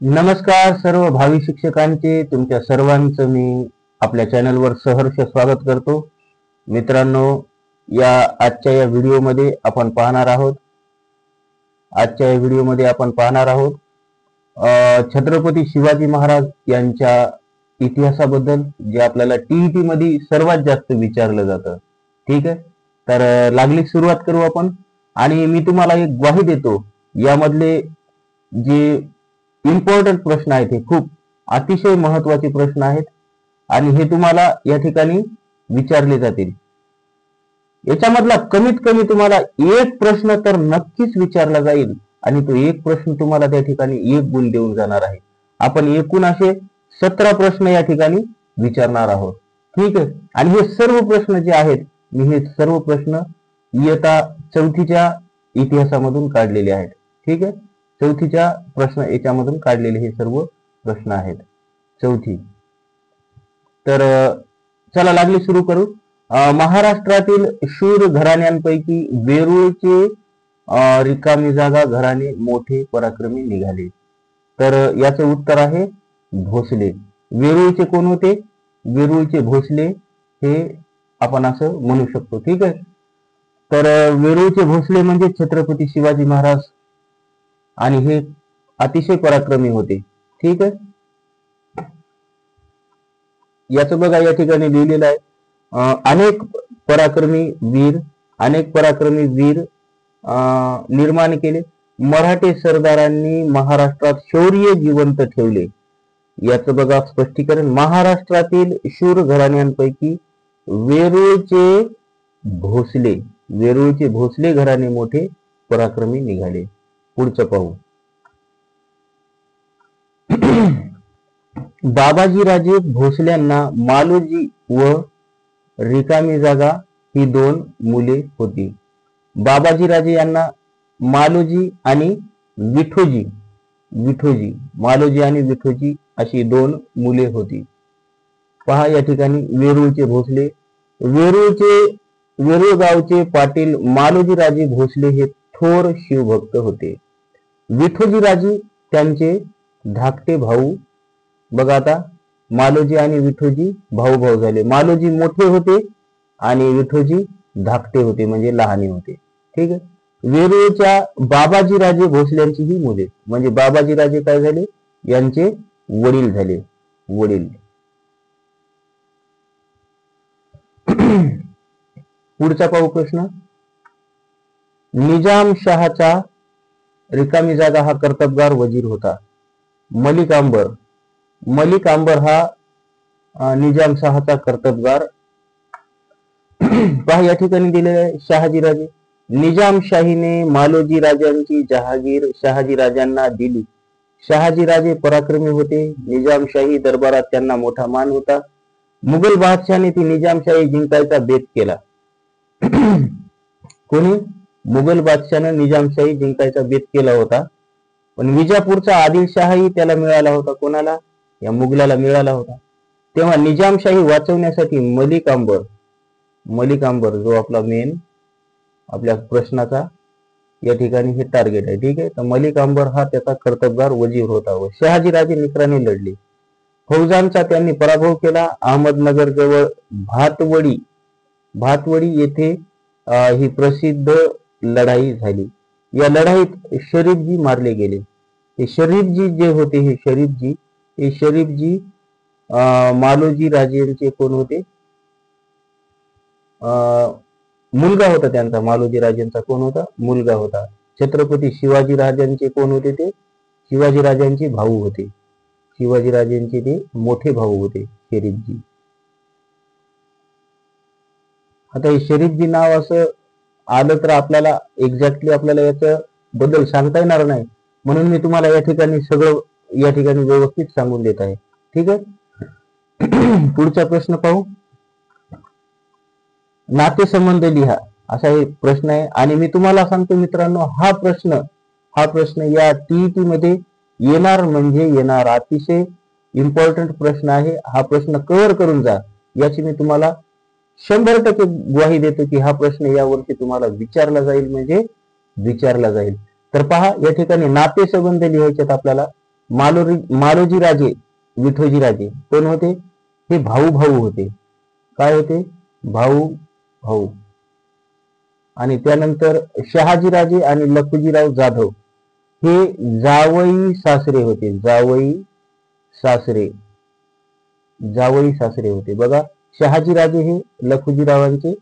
नमस्कार सर्व भावी शिक्षकांचे तुमच्या सर्वांचं मी आपल्या चॅनलवर सहर्ष स्वागत करतो. मित्रांनो, आजच्या या व्हिडिओमध्ये आपण पाहणार आहोत छत्रपती शिवाजी महाराज यांच्या इतिहासाबद्दल, जे आपल्याला टीईटी मध्ये सर्वात जास्त विचारलं जातं. ठीक आहे, तर लागली सुरुवात करू आपण. आणि मी तुम्हाला एक ग्वाही देतो, यामधले जे इम्पॉर्टंट प्रश्न आहेत हे खूप अतिशय महत्वाचे प्रश्न आहेत आणि हे तुम्हाला या ठिकाणी विचारले जातील. याच्यामधला कमीत कमी तुम्हाला एक प्रश्न तर नक्कीच विचारला जाईल आणि तो एक प्रश्न तुम्हाला त्या ठिकाणी 1 गुण देऊन जाणार आहे. आपण एकूण असे 17 प्रश्न या ठिकाणी विचारणार आहोत. ठीक आहे, आणि हे सर्व प्रश्न जे आहेत, मी हे सर्व प्रश्न इयत्ता 4थीच्या इतिहासामधून काढलेले आहेत. ठीक आहे, 4थीच्या प्रश्न याच्यामधून काढलेले हे सर्व प्रश्न आहेत, 4थी. तर चला लागली सुरू करू. महाराष्ट्रातील शूर घराण्यांपैकी वेरूळचे रिकामी जागा घराणे मोठे पराक्रमी निघाले. तर याचं उत्तर आहे भोसले. वेरूळचे कोण होते? वेरूळचे भोसले हे आपण असं म्हणू शकतो. ठीक आहे, तर वेरूळचे भोसले म्हणजे छत्रपती शिवाजी महाराज आणि हे अतिशय पराक्रमी होते. ठीक आहे, याचं बघा या ठिकाणी लिहिलेलं आहे, अनेक पराक्रमी वीर निर्माण केले. मराठे सरदारांनी महाराष्ट्रात शौर्य जिवंत ठेवले. याचं बघा स्पष्टीकरण, महाराष्ट्रातील शूर घराण्यांपैकी वेरूळचे भोसले घराणे मोठे पराक्रमी निघाले. पुढचं पाहू. बाबाजीराजे भोसल्यांना मालोजी व रिकामी जागा ही 2 मुले होती. बाबाजीराजे यांना मालोजी आणि विठोजी अशी 2 मुले होती. पहा या ठिकाणी वेरूळचे भोसले, वेरूळ गावचे पाटील मालोजीराजे भोसले हे थोर शिवभक्त होते. विठोजीराजे त्यांचे धाकटे भाऊ. बघा आता, मालोजी आणि विठोजी भाऊ झाले. मालोजी मोठे होते आणि विठोजी धाकटे होते, म्हणजे लहाने होते. ठीक आहे, वेरूळच्या बाबाजीराजे भोसल्यांची ही मुले, म्हणजे बाबाजीराजे काय झाले? यांचे वडील झाले. पुढचा पाहू प्रश्न. निजामशहाचा रिकामी जागा हा कर्तबगार वजीर होता. मलिक अंबर हा निजामशहाचा कर्तबगार. पहा या ठिकाणी दिलेले आहे शहाजीराजे. निजामशाहीने मालोजी राजांची जहागीर शहाजीराजांना दिली. शहाजीराजे पराक्रमी होते. निजामशाही दरबारात त्यांना मोठा मान होता. मुघल बादशाहाने ती निजामशाही जिंकायचा बेत केला. कोणी? मुघल बादशाहाने निजामशाही जिंकायचा बेत केला होता, पण विजापूरचा आदिलशाही त्याला मिळाला होता. कोणाला? या मुघलाला मिळाला होता. तेव्हा निजामशाही वाचवण्यासाठी मलिक अंबर जो आपला मेन आपल्या प्रश्नाचा या ठिकाणी हे टार्गेट आहे. ठीक आहे, तर मलिक अंबर हा त्याचा कर्तबगार वजीर होता व शहाजीराजे मित्राने लढले. फौजांचा त्यांनी पराभव केला. अहमदनगर जवळ भातवडी येथे ही प्रसिद्ध लढाई झाली. या लढाईत शरीफजी मारले गेले. हे शरीफजी जे होते, हे शरीफजी मालोजी राजेंचे कोण होते? मुलगा होता त्यांचा. मालोजी राजेंचा कोण होता? मुलगा होता. छत्रपती शिवाजी राजांचे कोण होते? ते शिवाजी राजांचे भाऊ होते. शिवाजीराजेंचे ते मोठे भाऊ होते शरीफजी. आता हे शरीफजी नाव असं आलं तर आपल्याला एक्झॅक्टली आपल्याला याचं बद्दल सांगता येणार नाही, म्हणून मी तुम्हाला या ठिकाणी सगळं या ठिकाणी व्यवस्थित सांगून देत आहे. ठीक आहे, पुढचा प्रश्न पाहू. नातेसंबंध लिहा असा हे प्रश्न आहे आणि मी तुम्हाला सांगतो मित्रांनो, हा प्रश्न या टीईटी मध्ये येणार म्हणजे येणार. अतिशय इम्पॉर्टंट प्रश्न आहे. हा प्रश्न कव्हर करून जा, याची मी तुम्हाला 100% ग्वाही देतो की हा प्रश्न यावर्षी तुम्हाला विचारला जाईल म्हणजे विचारला जाईल. तर पहा या ठिकाणी नातेसंबंध लिहायचे आपल्याला. मालोजी राजे, विठोजी राजे कोण होते? हे भाऊ भाऊ होते. काय होते? भाऊ भाऊ. आणि त्यानंतर शहाजी राजे आणि लखुजीराव जाधव हे जावई सासरे होते. जावई सासरे होते. बघा, शहाजी राजे हे लखुजीरावांचे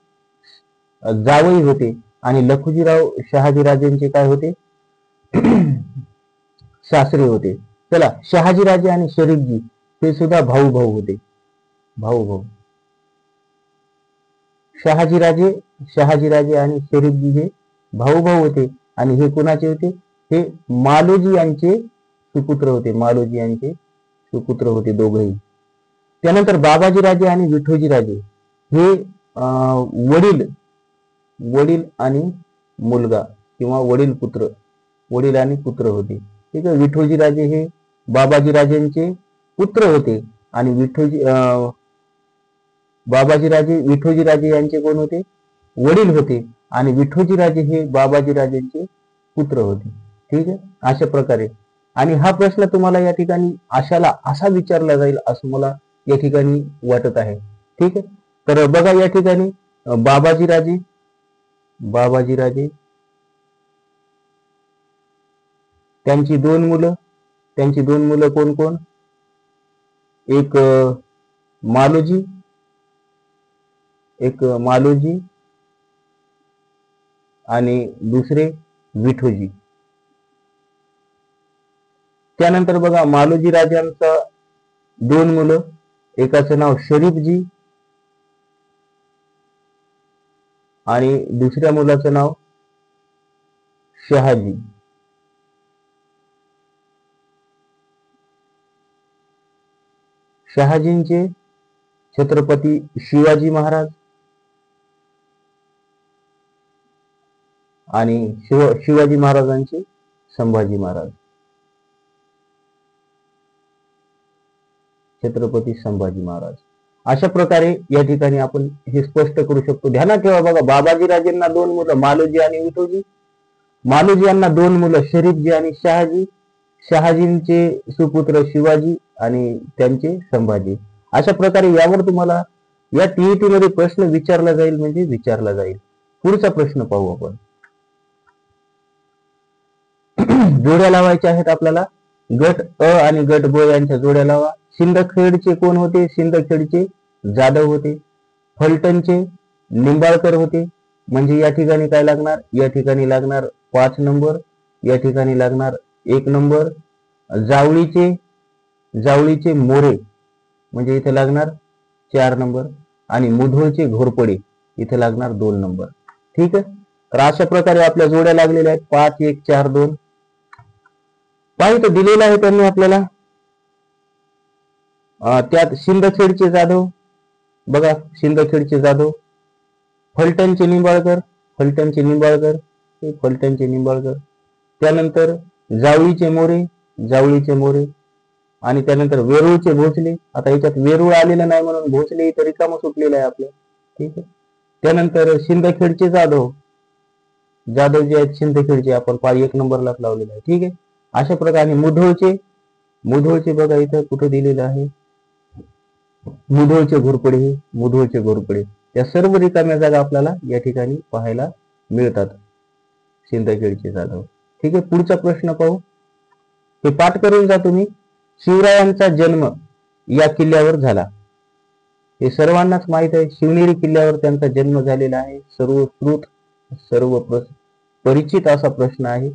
जावई होते आणि लखुजीराव शहाजी राजेंचे काय होते? सासरे होते. चला, शहाजी राजे आणि शरीफजी हे सुद्धा भाऊ भाऊ होते. भाऊ भाऊ. शहाजी राजे आणि शरीफजी हे भाऊ भाऊ होते आणि हे कुणाचे होते? हे मालोजी यांचे सुपुत्र होते. मालोजी यांचे सुपुत्र होते दोघेही. त्यानंतर बाबाजी राजे आणि विठोजी राजे हे वडील आणि मुलगा किंवा वडील आणि पुत्र होते. ठीक आहे. विठोजी राजे हे बाबाजी राजेंचे पुत्र होते आणि बाबाजी राजे विठोजी राजे यांचे कोण होते? वडील होते आणि विठोजी राजे हे बाबाजी राजेंचे पुत्र होते. ठीक आहे. अशा प्रकारे. आणि हा प्रश्न तुम्हाला या ठिकाणी असा विचारला जाईल असं मला या ठिकाणी वाटत आहे. ठीक आहे. तर बघा या ठिकाणी बाबाजी राजे त्यांची दोन मुलं कोण कोण? एक मालोजी आणि दुसरे विठोजी. त्यानंतर बघा, मालोजी राजांचा दोन मुलं, एकाचं नाव शरीफजी आणि दुसऱ्या मुलाचं नाव शहाजी. शहाजींचे छत्रपती शिवाजी महाराज आणि शिवाजी महाराजांचे संभाजी महाराज. छत्रपती संभाजी महाराज. अशा प्रकारे या ठिकाणी आपण हे स्पष्ट करू शकतो. ध्यानात ठेवा बघा, बाबाजी राजेंना दोन मुलं मालोजी आणि विठोजी. मालोजी यांना दोन मुलं शरीफजी आणि शहाजी. शहाजींचे सुपुत्र शिवाजी आणि त्यांचे संभाजी. अशा प्रकारे यावर तुम्हाला या टीईटी मध्ये प्रश्न विचारला जाईल. पुढचा प्रश्न पाहू आपण. जोड्या लावायच्या आहेत आपल्याला. गट अ आणि गट ब यांच्या जोड्या लावा. सिंदखेडचे कोण होते? सिंदखेडचे जाधव होते. फलटणचे निंबाळकर होते. म्हणजे या ठिकाणी काय लागणार? या ठिकाणी लागणार 5 नंबर, या ठिकाणी लागणार 1 नंबर. जावळीचे मोरे म्हणजे इथे लागणार 4 नंबर आणि मुधोळचे घोरपडे इथे लागणार 2 नंबर. ठीक आहे. तर अशा प्रकारे आपल्या जोड्या लागलेल्या आहेत 5 1 4 2. पाहिजे दिलेलं आहे त्यांनी आपल्याला. त्यात सिंदखेडचे जाधव बघा, सिंदखेडचे जाधव. फलटणचे निंबाळकर. त्यानंतर जावळीचे मोरे आणि त्यानंतर वेरूळचे भोसले. आता याच्यात वेरूळ आलेलं नाही म्हणून भोसले इथं रिकामं सुटलेलं आहे आपलं. ठीक आहे. त्यानंतर सिंदखेडचे जाधव जे आहेत सिंदखेडचे आपण 1 नंबरलाच लावलेलं आहे. ठीक आहे. अशा प्रकारे मुधोळचे बघा इथं कुठे दिलेलं आहे, मुधोळचे घोरपडे. या सर्व रिकाम्या जागा आपल्याला या ठिकाणी पाहायला मिळतात. सिंदखेडचे जाधव. ठीक आहे. पुढचा प्रश्न पाहू. हे पाठ करून जा तुम्ही. शिवरायांचा जन्म या किल्ल्यावर झाला. हे सर्वांनाच माहित आहे. शिवनेरी किल्ल्यावर त्यांचा जन्म झालेला आहे. सर्व परिचित असा प्रश्न आहे,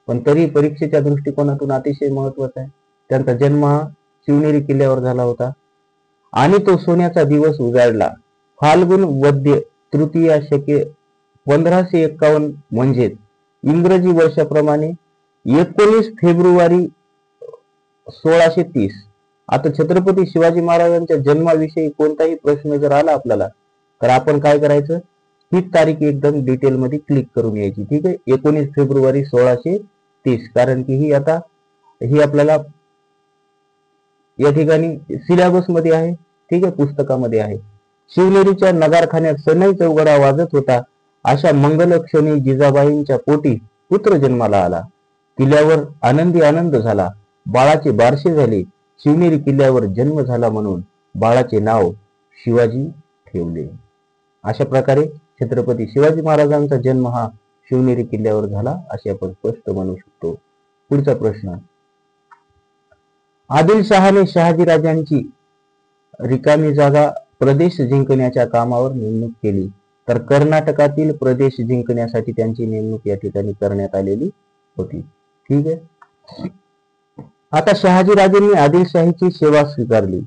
पण तरी परीक्षेच्या दृष्टिकोनातून अतिशय महत्वाचा आहे. त्यांचा जन्म हा शिवनेरी किल्ल्यावर झाला होता आणि तो सोन्याचा दिवस उजाडला फाल्गुन वद्य तृतीया शके 1551 म्हणजेच इंग्रजी वर्षाप्रमाणे 19 फेब्रुवारी 1630. आता छत्रपती शिवाजी महाराजांच्या जन्माविषयी कोणताही प्रश्न जर आला आपल्याला तर आपण काय करायचं, ही तारीख एकदम डिटेल मध्ये क्लिक करून यायची. ठीक आहे. 19 फेब्रुवारी 1630, कारण की ही आपल्याला या ठिकाणी सिलेबस मध्ये आहे. ठीक आहे. पुस्तकामध्ये आहे. शिवनेरीच्या नगारखान्यात सनई चौघडा वाजत होता. अशा मंगलक्षणी जिजाबाईंच्या पोटी पुत्र जन्माला आला. किल्ल्यावर आनंदी आनंद झाला. बाळाचे बारसे झाले. शिवनेरी किल्ल्यावर जन्म झाला म्हणून बाळाचे नाव शिवाजी ठेवले. अशा प्रकारे छत्रपती शिवाजी महाराजांचा जन्म हा शिवनेरी किल्ल्यावर झाला असे आपण स्पष्ट म्हणू शकतो. पुढचा प्रश्न, आदिलशहाने शहाजीराजांची रिकामी जागा प्रदेश जिंकण्याच्या कामावर नेमणूक केली, तर कर्नाटकातील प्रदेश जिंकण्यासाठी त्यांची नेमणूक या ठिकाणी करण्यात आलेली होती. ठीक आहे. आता शहाजीराजेंनी आदिलशाहीची सेवा स्वीकारली.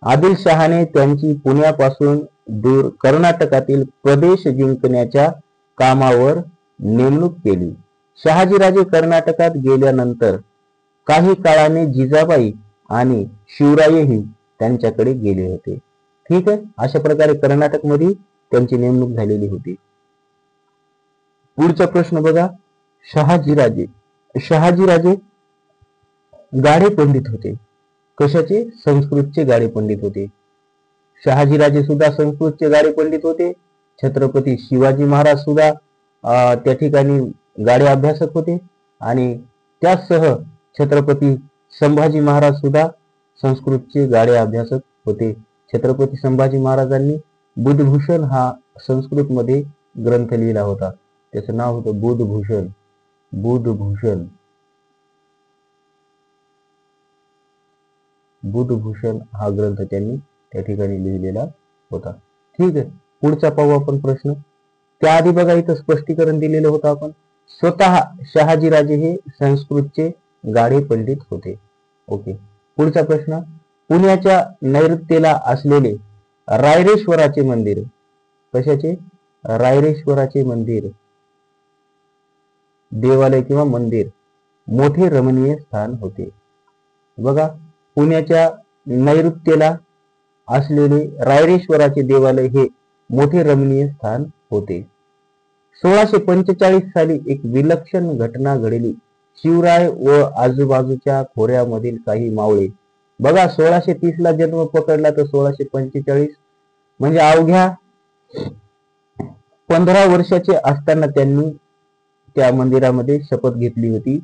आदिलशहाने त्यांची पुण्यापासून दूर कर्नाटकातील प्रदेश जिंकण्याच्या कामावर नेमणूक केली. शहाजीराजे कर्नाटकात गेल्यानंतर काही काळाने जिजाबाई आणि शिवरायही त्यांच्याकडे गेले होते. ठीक आहे. अशा प्रकारे कर्नाटकमध्ये त्यांची नेमणूक झालेली होती. पुढचा प्रश्न बघा, शहाजीराजे गाडे पंडित होते. कशाचे? संस्कृतचे गाडे पंडित होते. शहाजीराजे सुद्धा संस्कृतचे गाडे पंडित होते. छत्रपती शिवाजी महाराज सुद्धा त्या ठिकाणी गाडे अभ्यासक होते आणि त्यासह छत्रपती संभाजी महाराज सुद्धा संस्कृतचे गाडे अभ्यासक होते. छत्रपती संभाजी महाराजांनी बुधभूषण हा संस्कृत मध्ये ग्रंथ लिहिला होता. त्याचं नाव होतं बुधभूषण. बुधभूषण हा ग्रंथ त्यांनी त्या ठिकाणी लिहिलेला होता. ठीक आहे. पुढचा पाहू आपण प्रश्न. त्याआधी बघा इथं स्पष्टीकरण दिलेलं होतं आपण. स्वतः शहाजीराजे हे संस्कृतचे गाडे पंडित होते. ओके. पुढचा प्रश्न, पुण्याच्या नैऋत्येला असलेले रायरेश्वराचे मंदिर. कशाचे? रायरेश्वराचे मंदिर, देवालय किंवा मंदिर मोठे रमणीय स्थान होते. बघा, पुण्याच्या नैऋत्येला असलेले रायरेश्वराचे देवालय हे मोठे रमणीय स्थान होते. 1645 साली एक विलक्षण घटना घडली. शिवराय व आजूबाजूच्या खोऱ्यामधील काही मावळे. बघा, 1630 ला जन्म पकडला तर 1645 म्हणजे अवघ्या 15 वर्षाचे असताना त्यांनी त्या मंदिरामध्ये शपथ घेतली होती.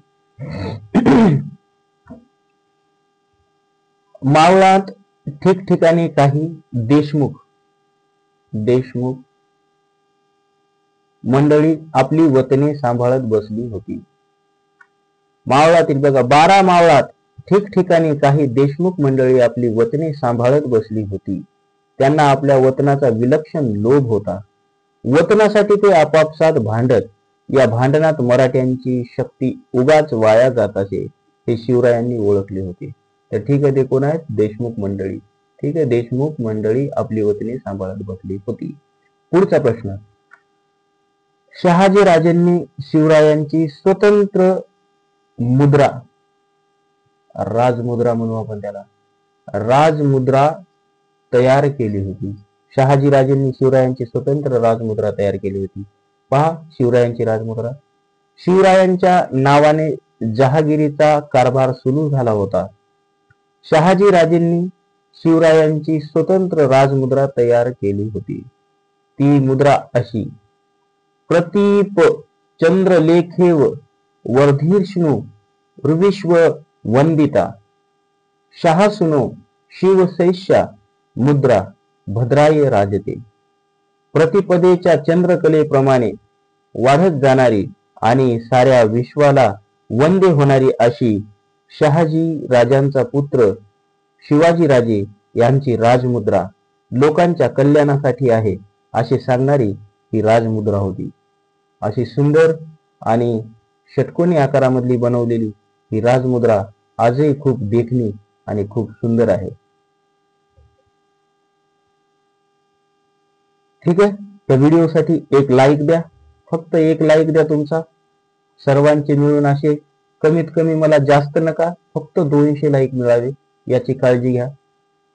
मावळात ठिकठिकाणी काही देशमुख मंडळी आपली वतने सांभाळत बसली होती. मावळातील बघा 12 मावळात ठिकठिकाणी काही देशमुख मंडळी आपली वतने सांभाळत बसली होती. त्यांना आपल्या वतनाचा विलक्षण लोभ होता. वतनासाठी ते आपापसात भांडत. या भांडणात मराठ्यांची शक्ती उगाच वाया जात असे हे शिवरायांनी ओळखले होते. तर ठीक आहे, ते कोण आहेत? देशमुख मंडळी. ठीक आहे, देशमुख मंडळी आपली वतने सांभाळत बसली होती. पुढचा प्रश्न, शहाजीराजेंनी शिवरायांची स्वतंत्र मुद्रा, राजमुद्रा म्हणू आपण त्याला, राजमुद्रा तयार केली होती. शहाजीराजेंनी शिवरायांची स्वतंत्र राजमुद्रा तयार केली होती. पहा शिवरायांची राजमुद्रा. शिवरायांच्या नावाने जहागिरीचा कारभार सुरू झाला होता. शहाजीराजेंनी शिवरायांची स्वतंत्र राजमुद्रा तयार केली होती. ती मुद्रा अशी: प्रतीप चंद्रलेखेव वर्धिष्णु ऋविश्व वंदिता शाहसुनो शिवशैष्या मुद्रा भद्राय राजते. प्रतिपदेच्या चंद्रकलेप्रमाणे वाढत जाणारी आणि साऱ्या विश्वाला वंदे होणारी अशी शहाजी राजांचा पुत्र शिवाजीराजे यांची राजमुद्रा लोकांच्या कल्याणासाठी आहे असे सांगणारी ही राजमुद्रा होती. अशी सुंदर आणि षटकोनी आकारामधली बनवलेली ही राजमुद्रा आजही खूप देखणी आणि खूप सुंदर आहे. ठीक आहे, त्या व्हिडिओसाठी एक लाईक द्या. फक्त एक लाईक द्या तुमचा. सर्वांचे मिळून असे कमीत कमी, मला जास्त नका, फक्त 200 लाईक मिळावे याची काळजी घ्या.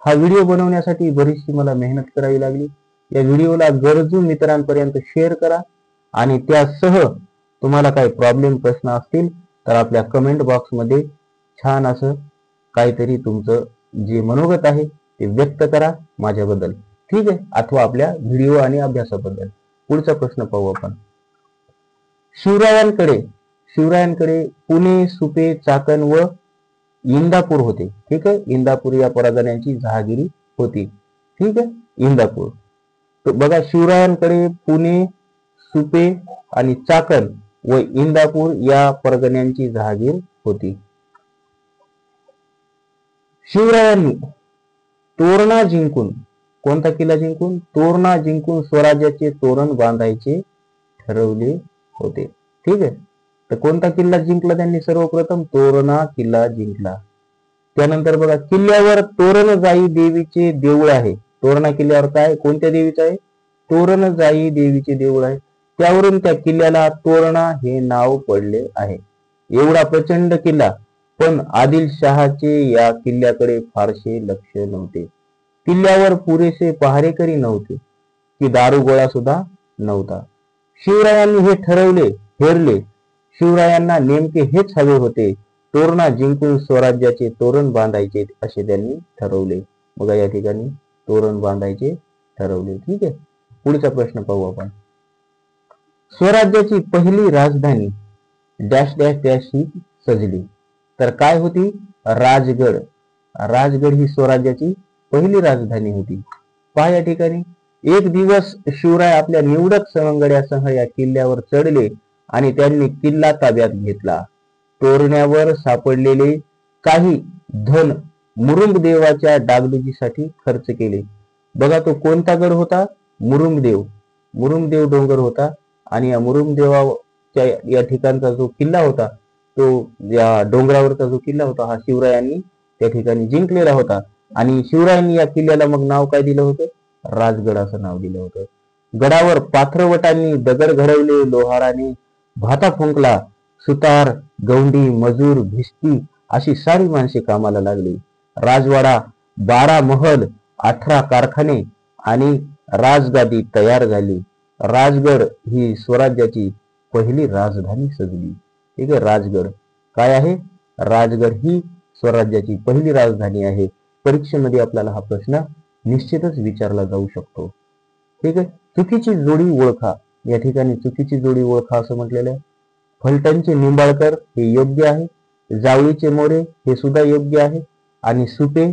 हा व्हिडिओ बनवण्यासाठी बरीचशी मला मेहनत करावी लागली. या व्हिडिओला गरजू मित्रांपर्यंत शेअर करा आणि त्यासह तुम्हाला काही प्रश्न असतील तर आपल्या कमेंट बॉक्समध्ये छान असं काहीतरी तुमचं जे मनोगत आहे ते व्यक्त करा माझ्याबद्दल. ठीक आहे, अथवा आपल्या व्हिडिओ आणि अभ्यासाबद्दल. पुढचा प्रश्न पाहू आपण. शिवरायांकडे पुणे, सुपे, चाकण व इंदापूर होते. ठीक आहे, इंदापूर या परगण्याची जहागिरी होती. ठीक आहे, इंदापूर. तर बघा, शिवरायांकडे पुणे, सुपे आणि चाकण व इंदापूर या परगण्यांची जहागीर होती. शिवरायांनी तोरणा जिंकून, कोणता किल्ला जिंकून? तोरणा जिंकून स्वराज्याचे तोरण बांधायचे ठरवले होते. ठीक आहे, तर कोणता किल्ला जिंकला त्यांनी? सर्वप्रथम तोरणा किल्ला जिंकला. त्यानंतर बघा, किल्ल्यावर तोरणजाई देवीचे देऊळ आहे. तोरणा किल्ल्यावर काय, कोणत्या देवीचं आहे? तोरणजाई देवीचे देऊळ आहे. त्यावरून त्या किल्ल्याला तोरणा हे नाव पडले आहे. एवढा प्रचंड किल्ला, पण आदिलशहाचे या किल्ल्याकडे फारसे लक्ष नव्हते. किल्ल्यावर पुरेसे पहारेकरी नव्हते, की दारुगोळा सुद्धा नव्हता. शिवरायांनी हे हेरले. शिवरायांना नेमके हेच हवे होते. तोरणा जिंकून स्वराज्याचे तोरण बांधायचे असे त्यांनी ठरवले. बघा, या ठिकाणी तोरण बांधायचे ठरवले. ठीक आहे, पुढचा प्रश्न पाहू आपण. स्वराज्याची पहिली राजधानी डॅश डॅश डॅश ही सजली. तर काय होती? राजगड. राजगड ही स्वराज्याची पहिली राजधानी होती. पहा या ठिकाणी, एक दिवस शिवराय आपल्या निवडक सवंगड्यासह या किल्ल्यावर चढले आणि त्यांनी किल्ला ताब्यात घेतला. तोरण्यावर सापडलेले काही धन मुरुंबदेवाच्या डागडुजीसाठी खर्च केले. बघा, तो कोणता गड होता? मुरुंबदेव डोंगर होता. आणि या मुरुंबदेवाच्या या ठिकाणचा जो किल्ला होता, तो या डोंगरावरचा जो किल्ला होता, हा शिवरायांनी त्या ठिकाणी जिंकलेला होता. आणि शिवरायांनी या किल्ल्याला मग नाव काय दिलं होतं? राजगड असं नाव दिलं होतं. गडावर पाथरवटांनी दगड घडवले, लोहाराने भाता फुंकला, सुतार, गौंडी, मजूर, भिस्ती अशी सारी माणसे कामाला लागली. राजवाडा, 12 महल, 18 कारखाने आणि राजगादी तयार झाली. राजगड ही स्वराज्याची पहिली राजधानी सजली. ठीक आहे, राजगड काय आहे? राजगड ही स्वराज्याची पहिली राजधानी आहे. परीक्षेमध्ये आपल्याला हा प्रश्न निश्चितच विचारला जाऊ शकतो. ठीक आहे, चुकीची जोडी ओळखा. या ठिकाणी चुकीची जोडी ओळखा असं म्हटलेलं आहे. फलटणचे निंबाळकर हे योग्य आहे. जावळीचे मोरे हे सुद्धा योग्य आहे. आणि सुपे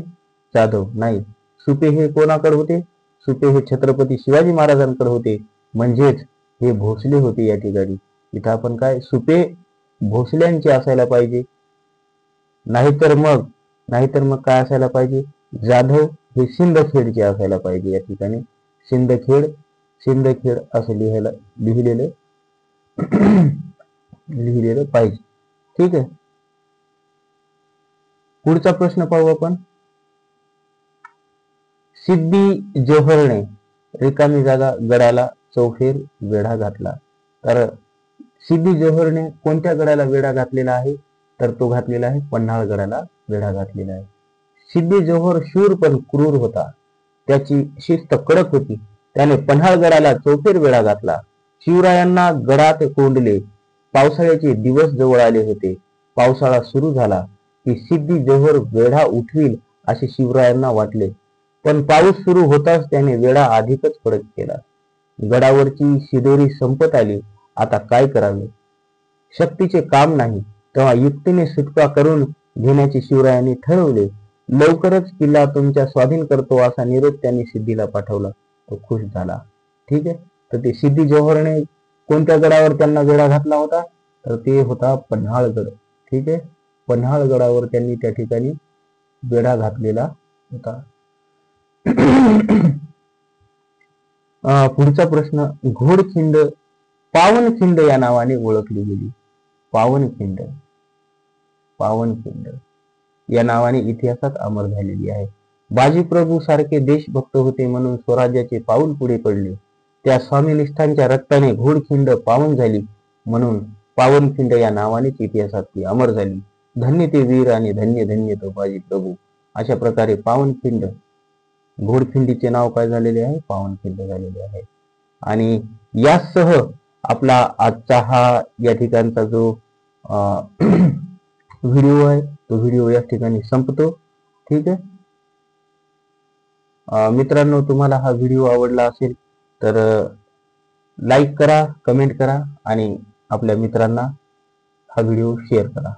जाधव नाही. सुपे हे कोणाकडे होते? सुपे हे छत्रपती शिवाजी महाराजांकडे होते. म्हणजेच हे भोसले होते. या ठिकाणी इथं आपण काय, सुपे भोसल्यांचे असायला पाहिजे. नाहीतर मग काय असायला पाहिजे? जाधव हे सिंदखेडचे असायला पाहिजे. या ठिकाणी सिंदखेड असं लिहिलेलं पाहिजे. ठीक आहे, पुढचा प्रश्न पाहू आपण. सिद्दी जोहरने रिकामी जागा गडाला चौफेर वेढा घातला. तर सिद्दी जोहरने कोणत्या गडाला वेढा घातलेला आहे? तर तो घातलेला आहे पन्हाळ गडाला वेढा घातलेला आहे. सिद्दी जोहर शूर पण क्रूर होता. त्याची शिस्त कडक होती. त्याने पन्हाळ गडाला चौफेर वेढा घातला. शिवरायांना गडात कोंडले. पावसाळ्याचे दिवस जवळ आले होते. पावसाळा सुरू झाला की सिद्दी जोहर वेढा उठवील असे शिवरायांना वाटले. पण पाऊस सुरू होताच त्याने वेढा अधिकच कडक केला. गडावरची शिदोरी संपत आली. आता काय करावे? शक्तीचे काम नाही, तेव्हा युक्तीने सुटका करून घेण्याचे शिवरायांनी ठरवले. लवकरच किल्ला तुमच्या स्वाधीन करतो असा निरोप त्यांनी सिद्धीला पाठवला. तो खुश झाला. ठीक आहे, तर ते सिद्दी जोहरने कोणत्या गडावर त्यांना वेढा घातला होता? तर ते होता पन्हाळगड. ठीक आहे, पन्हाळगडावर त्यांनी त्या ठिकाणी वेढा घातलेला होता. पुढचा प्रश्न, घोडखिंड पावनखिंड या नावाने ओळखली गेली. पावनखिंड या नावाने इतिहासात अमर झालेली आहे. बाजीप्रभू सारखे देशभक्त होते म्हणून स्वराज्याचे पाऊल पुढे पडले. त्या स्वामीनिष्ठांच्या रक्ताने घोडखिंड पावन झाली म्हणून पावनखिंड या नावानेच इतिहासात ती अमर झाली. धन्य ते वीर आणि धन्य धन्य तो बाजीप्रभू. अशा प्रकारे पावनखिंड, घोडखिंडीचे नाव काय झालेले आहे? पावनखिंड झालेले आहे. आणि यासह आपला आजचा हा या ठिकाणचा जो व्हिडिओ आहे तो व्हिडिओ या ठिकाणी संपतो. ठीक आहे मित्रांनो, तुम्हाला हा व्हिडिओ आवडला असेल तर लाईक करा, कमेंट करा आणि आपल्या मित्रांना हा व्हिडिओ शेअर करा.